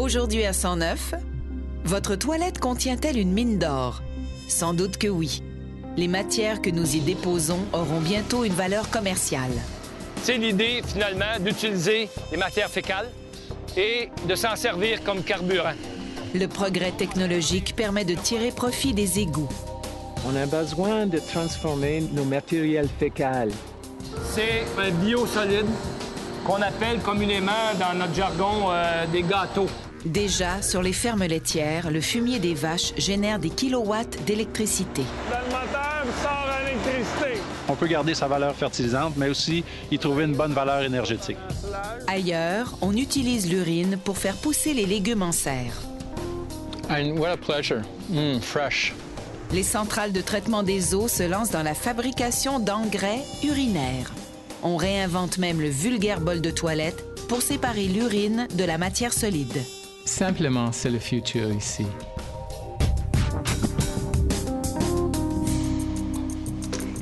Aujourd'hui à 109, votre toilette contient-elle une mine d'or? Sans doute que oui. Les matières que nous y déposons auront bientôt une valeur commerciale. C'est l'idée, finalement, d'utiliser les matières fécales et de s'en servir comme carburant. Le progrès technologique permet de tirer profit des égouts. On a besoin de transformer nos matériels fécals. C'est un biosolide qu'on appelle communément dans notre jargon des gâteaux. Déjà, sur les fermes laitières, le fumier des vaches génère des kilowatts d'électricité. Dans le moteur, sort l'électricité. On peut garder sa valeur fertilisante, mais aussi y trouver une bonne valeur énergétique. Ailleurs, on utilise l'urine pour faire pousser les légumes en serre. And what a pleasure. Fresh. Les centrales de traitement des eaux se lancent dans la fabrication d'engrais urinaires. On réinvente même le vulgaire bol de toilette pour séparer l'urine de la matière solide. Simplement, c'est le futur ici.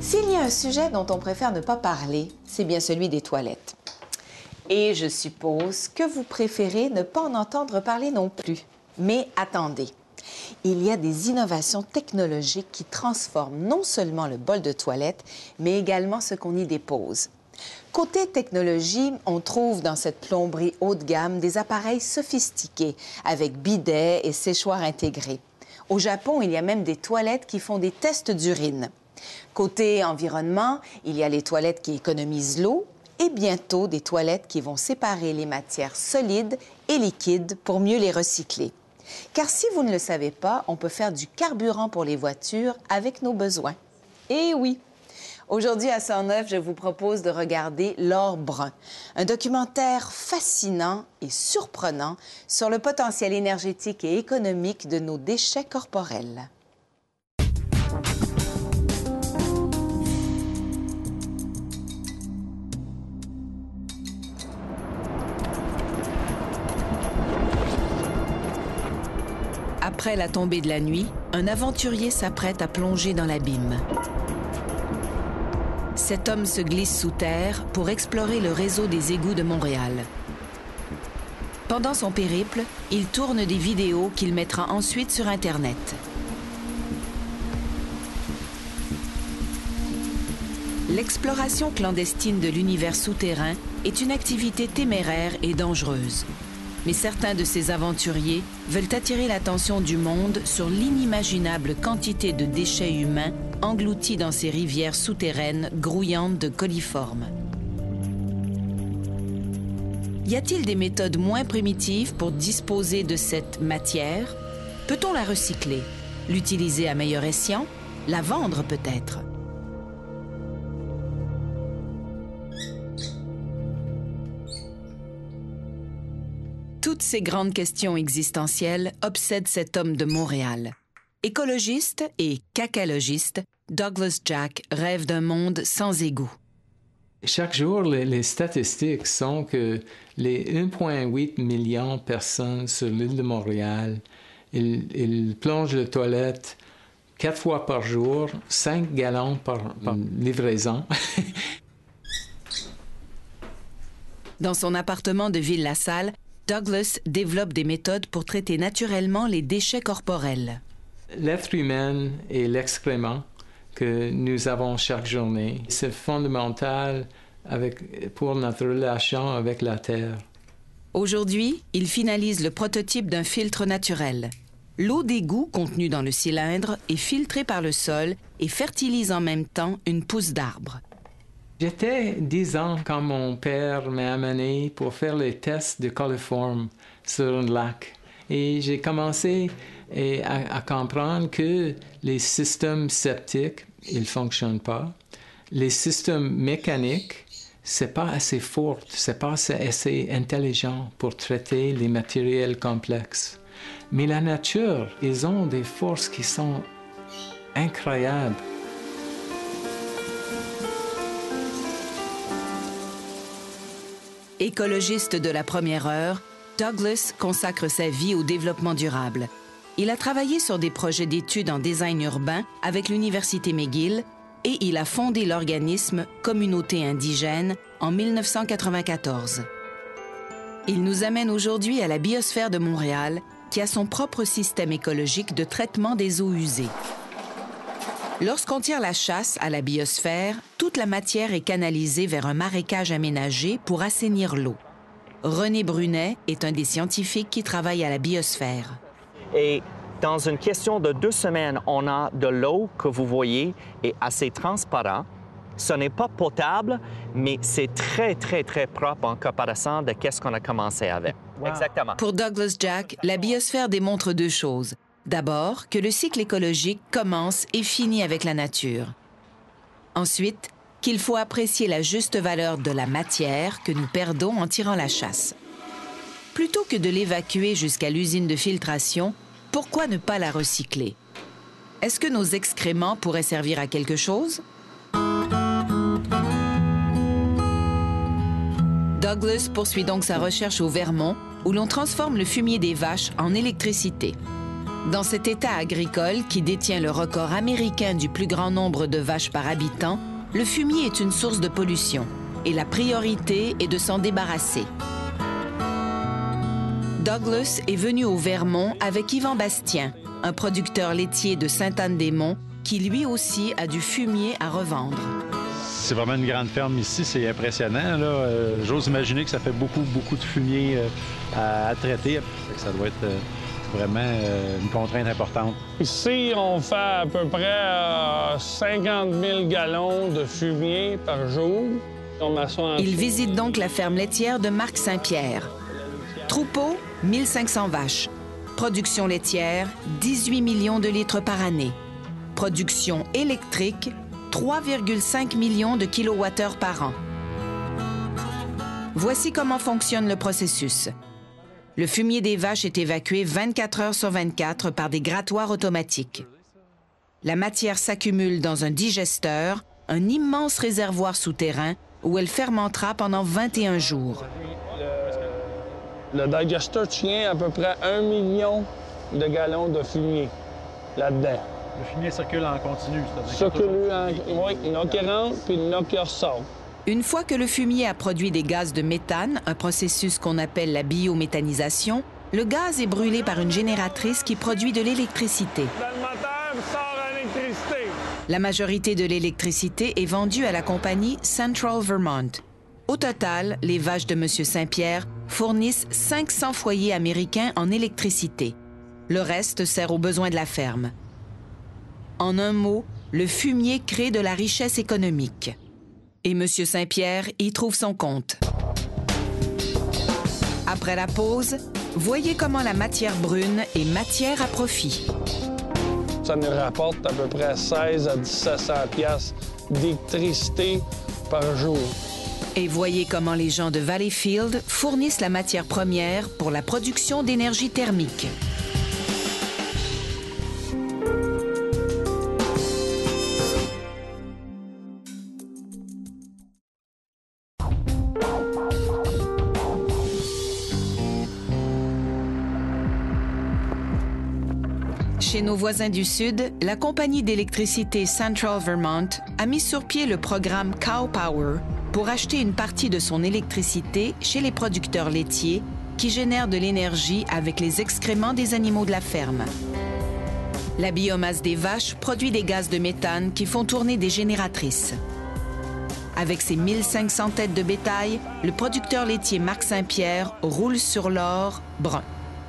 S'il y a un sujet dont on préfère ne pas parler, c'est bien celui des toilettes. Et je suppose que vous préférez ne pas en entendre parler non plus. Mais attendez, il y a des innovations technologiques qui transforment non seulement le bol de toilette, mais également ce qu'on y dépose. Côté technologie, on trouve dans cette plomberie haut de gamme des appareils sophistiqués avec bidet et séchoir intégrés. Au Japon, il y a même des toilettes qui font des tests d'urine. Côté environnement, il y a les toilettes qui économisent l'eau et bientôt des toilettes qui vont séparer les matières solides et liquides pour mieux les recycler. Car si vous ne le savez pas, on peut faire du carburant pour les voitures avec nos besoins. Eh oui! Aujourd'hui, à 109, je vous propose de regarder L'or brun, un documentaire fascinant et surprenant sur le potentiel énergétique et économique de nos déchets corporels. Après la tombée de la nuit, un aventurier s'apprête à plonger dans l'abîme. Cet homme se glisse sous terre pour explorer le réseau des égouts de Montréal. Pendant son périple, il tourne des vidéos qu'il mettra ensuite sur Internet. L'exploration clandestine de l'univers souterrain est une activité téméraire et dangereuse. Mais certains de ces aventuriers veulent attirer l'attention du monde sur l'inimaginable quantité de déchets humains engloutis dans ces rivières souterraines grouillantes de coliformes. Y a-t-il des méthodes moins primitives pour disposer de cette matière? Peut-on la recycler? L'utiliser à meilleur escient? La vendre peut-être? Toutes ces grandes questions existentielles obsèdent cet homme de Montréal. Écologiste et cacalogiste, Douglas Jack rêve d'un monde sans égouts. Chaque jour, les statistiques sont que les 1,8 million de personnes sur l'île de Montréal, ils plongent les toilettes 4 fois par jour, 5 gallons par livraison. Dans son appartement de Ville-la-Salle, Douglas développe des méthodes pour traiter naturellement les déchets corporels. L'être humain et l'excrément que nous avons chaque journée, c'est fondamental pour notre relation avec la Terre. Aujourd'hui, il finalise le prototype d'un filtre naturel. L'eau d'égout contenue dans le cylindre est filtrée par le sol et fertilise en même temps une pousse d'arbre. J'étais 10 ans quand mon père m'a amené pour faire les tests de coliformes sur un lac. Et j'ai commencé à comprendre que les systèmes septiques, ils ne fonctionnent pas. Les systèmes mécaniques, c'est pas assez fort, c'est pas assez intelligent pour traiter les matériels complexes. Mais la nature, ils ont des forces qui sont incroyables. Écologiste de la première heure, Douglas consacre sa vie au développement durable. Il a travaillé sur des projets d'études en design urbain avec l'Université McGill et il a fondé l'organisme Communauté indigène en 1994. Il nous amène aujourd'hui à la biosphère de Montréal, qui a son propre système écologique de traitement des eaux usées. Lorsqu'on tire la chasse à la biosphère, toute la matière est canalisée vers un marécage aménagé pour assainir l'eau. René Brunet est un des scientifiques qui travaille à la biosphère. Et dans une question de 2 semaines, on a de l'eau que vous voyez est assez transparent. Ce n'est pas potable, mais c'est très, très, très propre en comparaison de ce qu'on a commencé avec. Wow. Exactement. Pour Douglas Jack, la biosphère démontre 2 choses. D'abord, que le cycle écologique commence et finit avec la nature. Ensuite, qu'il faut apprécier la juste valeur de la matière que nous perdons en tirant la chasse. Plutôt que de l'évacuer jusqu'à l'usine de filtration, pourquoi ne pas la recycler? Est-ce que nos excréments pourraient servir à quelque chose? Douglas poursuit donc sa recherche au Vermont, où l'on transforme le fumier des vaches en électricité. Dans cet État agricole qui détient le record américain du plus grand nombre de vaches par habitant, le fumier est une source de pollution et la priorité est de s'en débarrasser. Douglas est venu au Vermont avec Yvan Bastien, un producteur laitier de Sainte-Anne-des-Monts, qui lui aussi a du fumier à revendre. C'est vraiment une grande ferme ici, c'est impressionnant. J'ose imaginer que ça fait beaucoup de fumier à traiter. Ça doit être vraiment une contrainte importante. Ici, on fait à peu près 50 000 gallons de fumier par jour. Il visite donc la ferme laitière de Marc Saint-Pierre. Troupeau, 1500 vaches. Production laitière, 18 millions de litres par année. Production électrique, 3,5 millions de kilowattheures par an. Voici comment fonctionne le processus. Le fumier des vaches est évacué 24 heures sur 24 par des grattoirs automatiques. La matière s'accumule dans un digesteur, un immense réservoir souterrain où elle fermentera pendant 21 jours. Le digester tient à peu près 1 million de gallons de fumier là-dedans. Le fumier circule en continu, Oui, il y en a qui rentre, puis il y en a qui ressortent. Une fois que le fumier a produit des gaz de méthane, un processus qu'on appelle la biométhanisation, le gaz est brûlé par une génératrice qui produit de l'électricité. Dans le moteur, sort l'électricité. La majorité de l'électricité est vendue à la compagnie Central Vermont. Au total, les vaches de M. Saint-Pierre fournissent 500 foyers américains en électricité. Le reste sert aux besoins de la ferme. En un mot, le fumier crée de la richesse économique. Et M. Saint-Pierre y trouve son compte. Après la pause, voyez comment la matière brune est matière à profit. Ça nous rapporte à peu près 16 à 1700 piastres d'électricité par jour. Et voyez comment les gens de Valleyfield fournissent la matière première pour la production d'énergie thermique. Chez nos voisins du Sud, la compagnie d'électricité Central Vermont a mis sur pied le programme Cow Power pour acheter une partie de son électricité chez les producteurs laitiers qui génèrent de l'énergie avec les excréments des animaux de la ferme. La biomasse des vaches produit des gaz de méthane qui font tourner des génératrices. Avec ses 1500 têtes de bétail, le producteur laitier Marc Saint-Pierre roule sur l'or brun.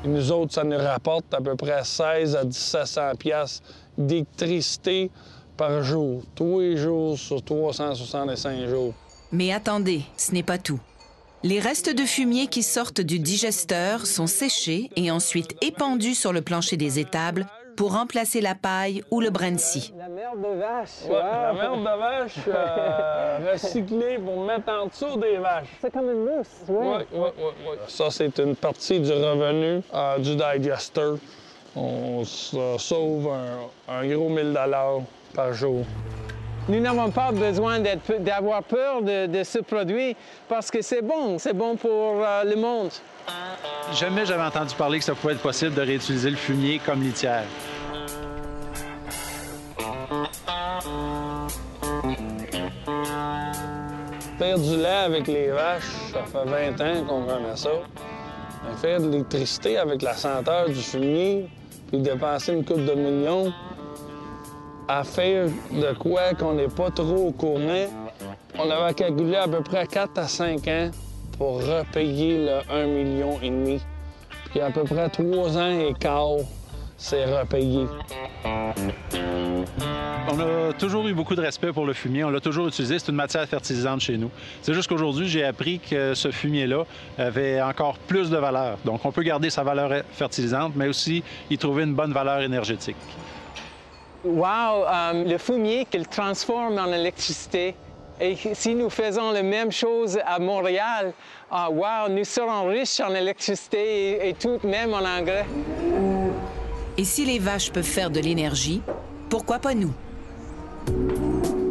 Et nous autres, ça nous rapporte à peu près 16 à 1700 piastres d'électricité par jour, tous les jours sur 365 jours. Mais attendez, ce n'est pas tout. Les restes de fumier qui sortent du digesteur sont séchés et ensuite épandus sur le plancher des étables pour remplacer la paille ou le brensi. La merde de vache. Ouais, la merde de vache recyclée pour mettre en dessous des vaches. C'est comme une mousse, oui. Oui. Ça, c'est une partie du revenu du digester. On se sauve un gros 1000 $ par jour. Nous n'avons pas besoin d'avoir peur de ce produit parce que c'est bon pour le monde. Jamais j'avais entendu parler que ça pouvait être possible de réutiliser le fumier comme litière. Faire du lait avec les vaches, ça fait 20 ans qu'on connaît ça. Faire de l'électricité avec la senteur du fumier, puis dépenser une couple de millions à faire de quoi qu'on n'est pas trop au courant. On avait calculé à peu près 4 à 5 ans pour repayer le 1,5 million. Puis à peu près 3 ans et quart, c'est repayé. On a toujours eu beaucoup de respect pour le fumier. On l'a toujours utilisé. C'est une matière fertilisante chez nous. C'est juste qu'aujourd'hui, j'ai appris que ce fumier-là avait encore plus de valeur. Donc, on peut garder sa valeur fertilisante, mais aussi y trouver une bonne valeur énergétique. Wow! Le fumier qu'il transforme en électricité. Et si nous faisons la même chose à Montréal, wow, nous serons riches en électricité et tout, même en engrais. Et si les vaches peuvent faire de l'énergie, pourquoi pas nous?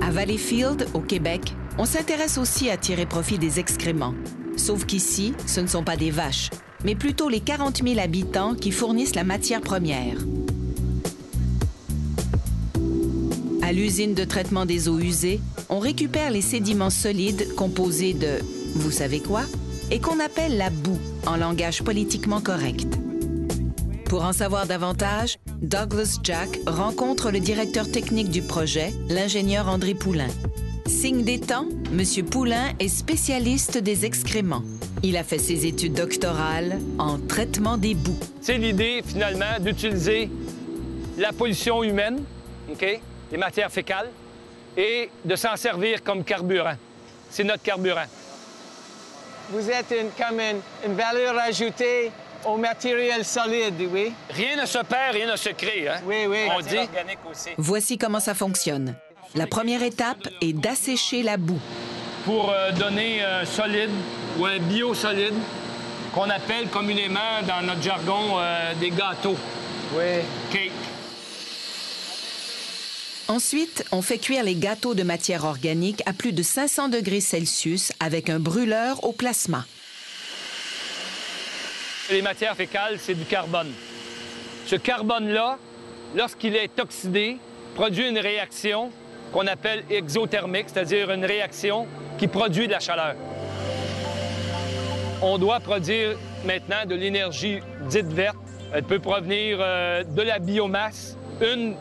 À Valleyfield, au Québec, on s'intéresse aussi à tirer profit des excréments. Sauf qu'ici, ce ne sont pas des vaches, mais plutôt les 40 000 habitants qui fournissent la matière première. À l'usine de traitement des eaux usées, on récupère les sédiments solides composés de, vous savez quoi, et qu'on appelle la boue, en langage politiquement correct. Pour en savoir davantage, Douglas Jack rencontre le directeur technique du projet, l'ingénieur André Poulain. Signe des temps, M. Poulain est spécialiste des excréments. Il a fait ses études doctorales en traitement des boues. C'est l'idée, finalement, d'utiliser la pollution humaine, OK, les matières fécales, et de s'en servir comme carburant. C'est notre carburant. Vous êtes comme une valeur ajoutée au matériel solide, oui? Rien ne se perd, rien ne se crée, hein? Oui, oui. On dit. Voici comment ça fonctionne. La première étape est d'assécher la boue. Pour donner un solide ou un biosolide qu'on appelle communément dans notre jargon des gâteaux. Oui. Cake. Ensuite, on fait cuire les gâteaux de matière organique à plus de 500 degrés Celsius avec un brûleur au plasma. Les matières fécales, c'est du carbone. Ce carbone-là, lorsqu'il est oxydé, produit une réaction qu'on appelle exothermique, c'est-à-dire une réaction qui produit de la chaleur. On doit produire maintenant de l'énergie dite verte. Elle peut provenir de la biomasse. Une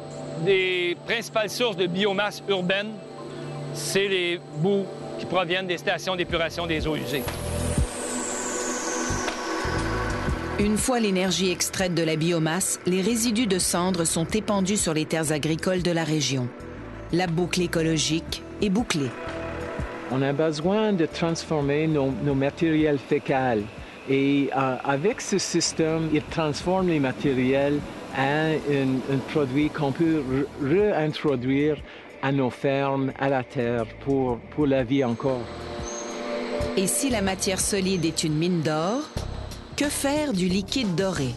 des principales sources de biomasse urbaine, c'est les boues qui proviennent des stations d'épuration des eaux usées. Une fois l'énergie extraite de la biomasse, les résidus de cendres sont épandus sur les terres agricoles de la région. La boucle écologique est bouclée. On a besoin de transformer nos matériels fécals. Et avec ce système, il transforme les matériels en un produit qu'on peut réintroduire à nos fermes, à la terre, pour la vie encore. Et si la matière solide est une mine d'or, que faire du liquide doré?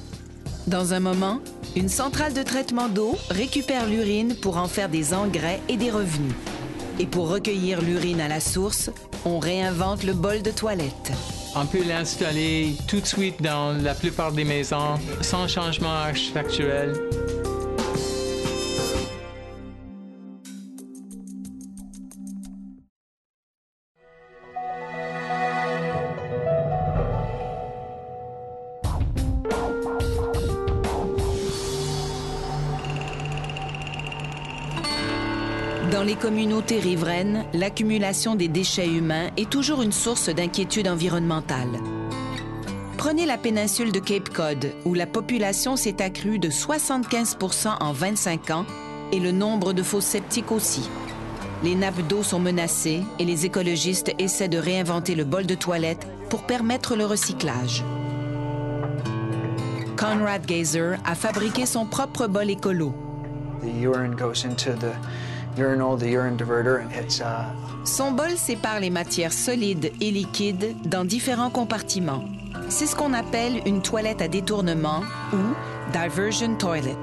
Dans un moment, une centrale de traitement d'eau récupère l'urine pour en faire des engrais et des revenus. Et pour recueillir l'urine à la source, on réinvente le bol de toilette. On peut l'installer tout de suite dans la plupart des maisons, sans changement architectuel. Dans les communautés riveraines, l'accumulation des déchets humains est toujours une source d'inquiétude environnementale. Prenez la péninsule de Cape Cod, où la population s'est accrue de 75 % en 25 ans et le nombre de fosses septiques aussi. Les nappes d'eau sont menacées et les écologistes essaient de réinventer le bol de toilette pour permettre le recyclage. Conrad Geyser a fabriqué son propre bol écolo. Son bol sépare les matières solides et liquides dans différents compartiments. C'est ce qu'on appelle une toilette à détournement ou diversion toilet.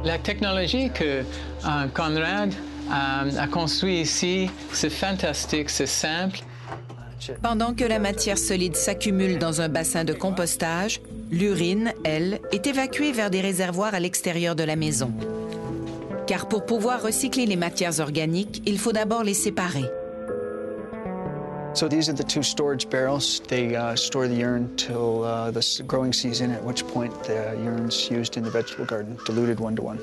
La technologie que Conrad a construite ici, c'est fantastique, c'est simple. Pendant que la matière solide s'accumule dans un bassin de compostage, l'urine, elle, est évacuée vers des réservoirs à l'extérieur de la maison. Car pour pouvoir recycler les matières organiques, il faut d'abord les séparer. So these are the two storage barrels. They store the urine till the growing season, at which point the urine's used in the vegetable garden, diluted 1-to-1.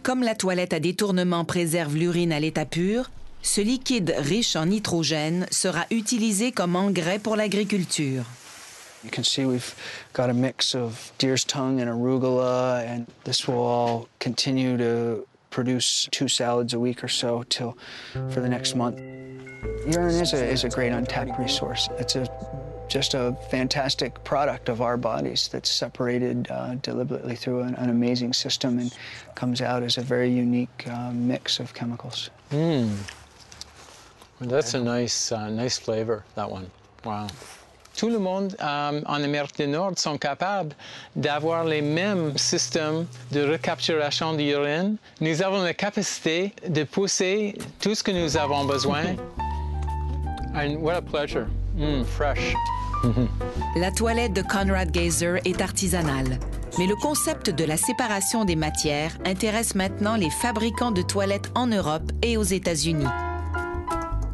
Comme la toilette à détournement préserve l'urine à l'état pur, ce liquide riche en nitrogène sera utilisé comme engrais pour l'agriculture. You can see we've got a mix of deer's tongue and arugula, and this will all continue to produce 2 salads a week or so for the next month. Urine is a great untapped resource. It's just a fantastic product of our bodies that's separated deliberately through an amazing system and comes out as a very unique mix of chemicals. That's a nice flavor, that one. Wow. Tout le monde en Amérique du Nord sont capables d'avoir les mêmes systèmes de recapturation d'urine. Nous avons la capacité de pousser tout ce que nous avons besoin. And what a pleasure. Fresh. La toilette de Conrad Geyser est artisanale, mais le concept de la séparation des matières intéresse maintenant les fabricants de toilettes en Europe et aux États-Unis.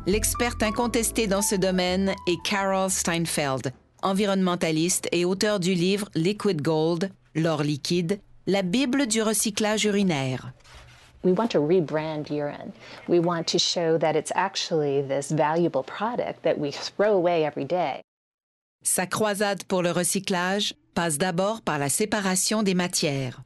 L'experte incontestée dans ce domaine est Carol Steinfeld, environnementaliste et auteure du livre Liquid Gold, l'or liquide, la Bible du recyclage urinaire. We want to rebrand urine. We want to show that it's actually this valuable product that we throw away every day. Sa croisade pour le recyclage passe d'abord par la séparation des matières.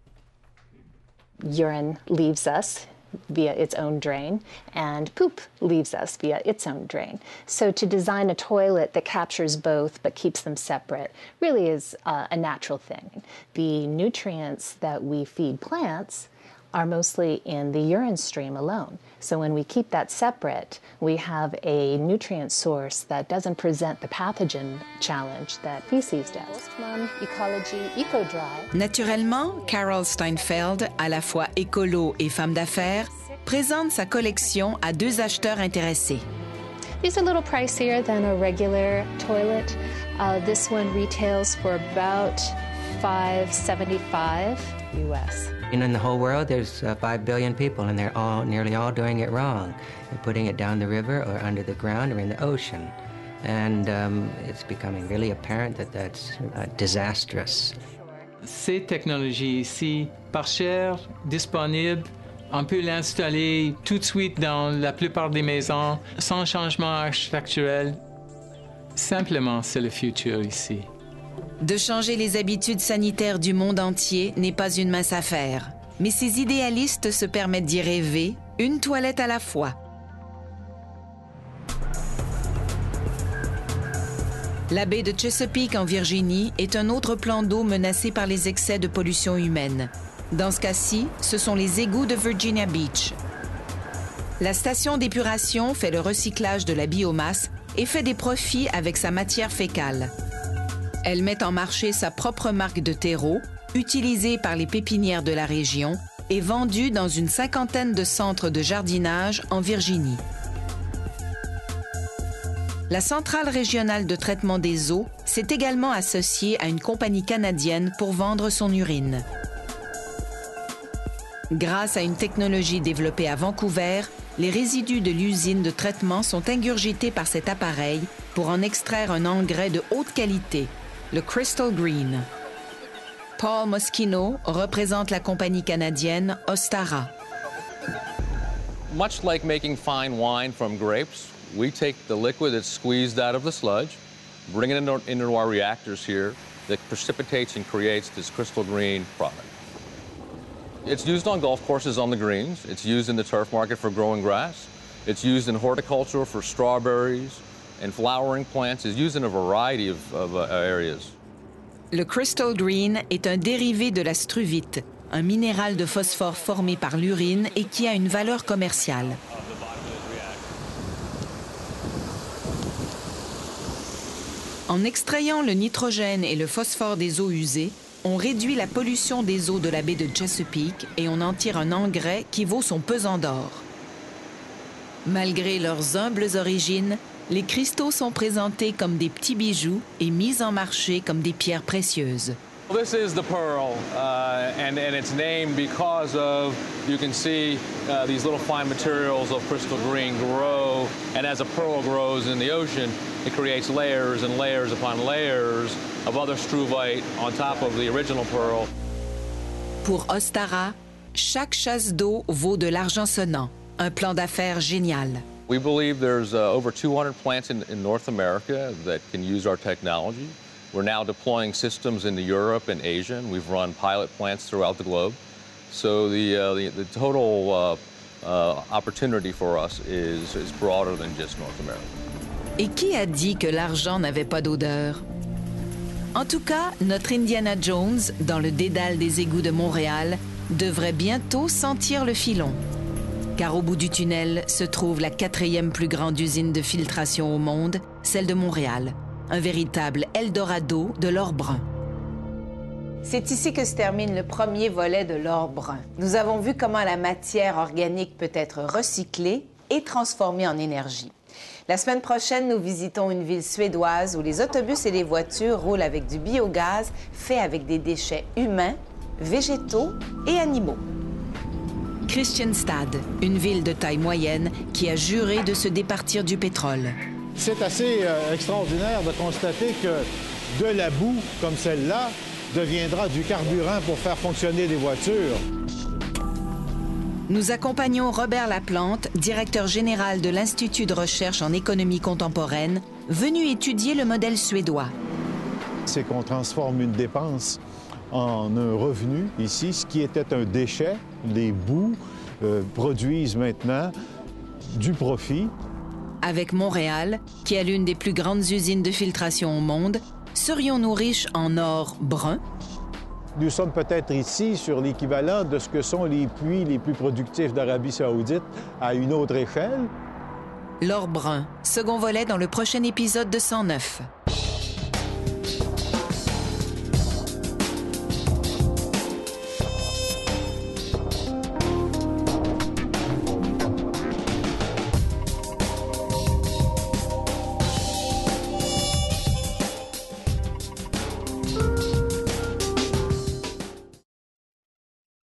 Urine leaves us via its own drain, and poop leaves us via its own drain. So to design a toilet that captures both but keeps them separate really is a natural thing. The nutrients that we feed plants are mostly in the urine stream alone. So when we keep that separate, we have a nutrient source that doesn't present the pathogen challenge that feces does. Postmom Ecology EcoDry. Naturellement, Carol Steinfeld, à la fois écolo et femme d'affaires, présente sa collection à 2 acheteurs intéressés. These are a little pricier than a regular toilet. This one retails for about $5.75 US. In the whole world, there's 5 billion people, and they're nearly all doing it wrong. They're putting it down the river or under the ground or in the ocean. And it's becoming really apparent that that's disastrous. Ces technologies ici, pas chères, disponibles, on peut l'installer tout de suite dans la plupart des maisons, sans changement architectural. Simplement, c'est le futur ici. De changer les habitudes sanitaires du monde entier n'est pas une mince affaire. Mais ces idéalistes se permettent d'y rêver, une toilette à la fois. La baie de Chesapeake en Virginie est un autre plan d'eau menacé par les excès de pollution humaine. Dans ce cas-ci, ce sont les égouts de Virginia Beach. La station d'épuration fait le recyclage de la biomasse et fait des profits avec sa matière fécale. Elle met en marché sa propre marque de terreau, utilisée par les pépinières de la région et vendue dans une 50aine de centres de jardinage en Virginie. La centrale régionale de traitement des eaux s'est également associée à une compagnie canadienne pour vendre son urine. Grâce à une technologie développée à Vancouver, les résidus de l'usine de traitement sont ingurgités par cet appareil pour en extraire un engrais de haute qualité, le Crystal Green. Paul Moschino représente la compagnie canadienne Ostara. Much like making fine wine from grapes, we take the liquid that's squeezed out of the sludge, bring it into our reactors here, that precipitates and creates this crystal green product. It's used on golf courses on the greens. It's used in the turf market for growing grass. It's used in horticulture for strawberries and flowering plants. It's used in a variety of areas. Le Crystal Green est un dérivé de la struvite, un minéral de phosphore formé par l'urine et qui a une valeur commerciale. En extrayant le nitrogène et le phosphore des eaux usées, on réduit la pollution des eaux de la baie de Chesapeake et on en tire un engrais qui vaut son pesant d'or. Malgré leurs humbles origines, les cristaux sont présentés comme des petits bijoux et mis en marché comme des pierres précieuses. This is the pearl, and it's named because of, you can see these little fine materials of crystal green grow, and as a pearl grows in the ocean, it creates layers and layers upon layers of other struvite on top of the original pearl. Pour Ostara, chaque chasse d'eau vaut de l'argent sonnant. Un plan d'affaires génial. We believe there's over 200 plants in North America that can use our technology. We're now deploying systems into Europe and Asia, and we've run pilot plants throughout the globe. So the total opportunity for us is broader than just North America. Et qui a dit que l'argent n'avait pas d'odeur? En tout cas, notre Indiana Jones, dans le dédale des égouts de Montréal, devrait bientôt sentir le filon. Car au bout du tunnel se trouve la 4e plus grande usine de filtration au monde, celle de Montréal. Un véritable Eldorado de l'or brun. C'est ici que se termine le premier volet de l'or brun. Nous avons vu comment la matière organique peut être recyclée et transformée en énergie. La semaine prochaine, nous visitons une ville suédoise où les autobus et les voitures roulent avec du biogaz fait avec des déchets humains, végétaux et animaux. Kristianstad, une ville de taille moyenne qui a juré de se départir du pétrole. C'est assez extraordinaire de constater que de la boue comme celle-là deviendra du carburant pour faire fonctionner des voitures. Nous accompagnons Robert Laplante, directeur général de l'Institut de recherche en économie contemporaine, venu étudier le modèle suédois. C'est qu'on transforme une dépense en un revenu. Ici, ce qui était un déchet, les boues produisent maintenant du profit. Avec Montréal, qui a l'une des plus grandes usines de filtration au monde, serions-nous riches en or brun? Nous sommes peut-être ici sur l'équivalent de ce que sont les puits les plus productifs d'Arabie saoudite à une autre échelle. L'or brun, second volet dans le prochain épisode de 109.